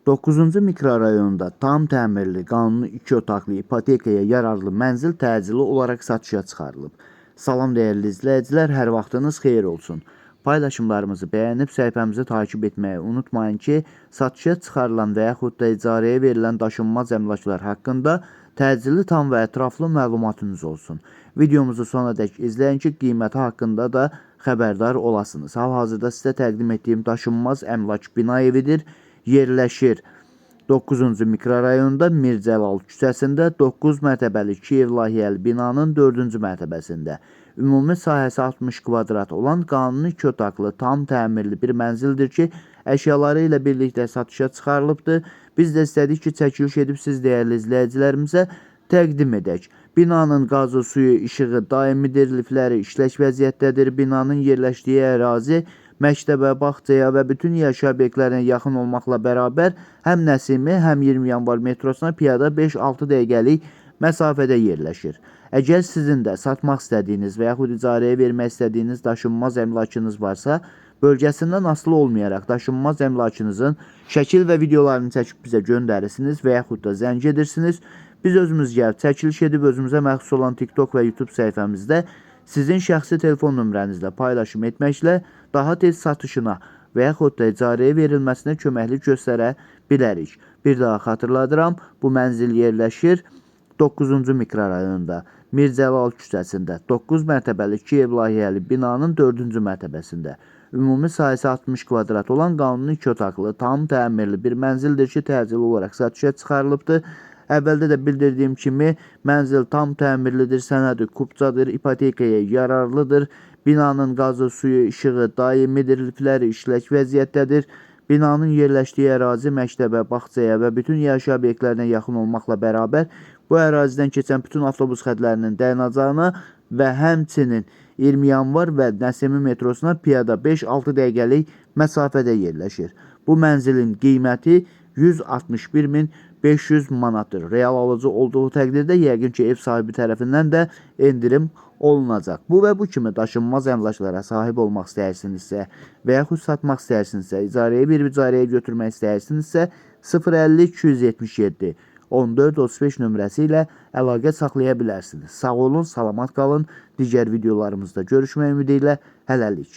9-cu mikrorayonda tam təmirli, qanuni 2 otaqlı ipotekaya yararlı mənzil təcili olaraq satışa çıxarılıb. Salam dəyərli izləyicilər, hər vaxtınız xeyir olsun. Paylaşımlarımızı bəyənib səhifəmizi takip etməyi unutmayın ki, satışa çıxarılan və yaxud da icarəyə verilən daşınmaz əmlaklar haqqında təcili tam və ətraflı məlumatınız olsun. Videomuzu sonadək izləyin ki, qiyməti haqqında da xəbərdar olasınız. Hal-hazırda sizə təqdim etdiyim daşınmaz əmlak bina evidir. Yerləşir 9-cu mikrorayonda Mirzəlal küçəsində 9 mərtəbəli 2 ev layihəli binanın 4-cü mərtəbəsində. Ümumi sahəsi 60 kvadrat olan qanuni 2 otaqlı tam təmirli bir mənzildir ki, əşyaları ilə birlikdə satışa çıxarılıbdır. Biz də istədik ki, çəkiliş edib siz dəyərli izləyicilərimizə təqdim edək. Binanın qazı, suyu, işığı daimidir, lifləri işlək vəziyyətdədir. Binanın yerləşdiyi ərazi məktəbə, bağçaya və bütün yaşayış obyektlərinə yaxın olmaqla bərabər həm Nəsimi, həm 20 yanvar metrosuna piyada 5-6 dəqiqəlik məsafədə yerləşir. Əgər sizin də satmaq istədiyiniz və yaxud icarəyə vermək istədiyiniz daşınmaz əmlakınız varsa, bölgəsindən asılı olmayaraq daşınmaz əmlakınızın şəkil və videolarını çəkib bizə göndərirsiniz və yaxud da zəng edirsiniz. Biz özümüz gəlib çəkiliş edib özümüzə məxsus olan TikTok və YouTube səhifəmizdə sizin şəxsi telefon nömrənizlə paylaşım etməklə daha tez satışına və yaxud da icarəyə verilməsinə köməklik göstərə bilərik. Bir daha xatırladıram, bu mənzil yerləşir 9-cu mikrorayonda Mirzəlal küçəsində 9 mərtəbəli 2 ev layihəli binanın 4-cü mərtəbəsində. Ümumi sahəsi 60 kvadrat olan qanuni 2 otaqlı tam təmirli bir mənzildir ki, təcili olaraq satışa çıxarılıbdır. Əvvəldə də bildirdiyim kimi, mənzil tam təmirlidir, sənədi kubcadır, ipotekaya yararlıdır. Binanın qazı, suyu, işığı daimidir, lifləri işlək vəziyyətdədir. Binanın yerləşdiyi ərazi məktəbə, bağçaya və bütün yaşayış obyektlərinə yaxın olmaqla bərabər bu ərazidən keçən bütün avtobus xətlərinin dayanacağına və həmçinin 20 yanvar və Nəsimi metrosuna piyada 5-6 dəqiqəlik məsafədə yerləşir. Bu mənzilin qiyməti 161.500 manatdır. Real alıcı olduğu təqdirdə yəqin ki, ev sahibi tərəfindən də endirim olunacaq. Bu və bu kimi daşınmaz əmlaklara sahib olmaq istəyirsinizsə və yaxud satmaq istəyirsinizsə, icarəyə götürmək istəyirsinizsə 050-277 14-35 nömrəsi ilə əlaqə saxlaya bilərsiniz. Sağ olun, salamat qalın. Digər videolarımızda görüşmək ümidi ilə hələlik.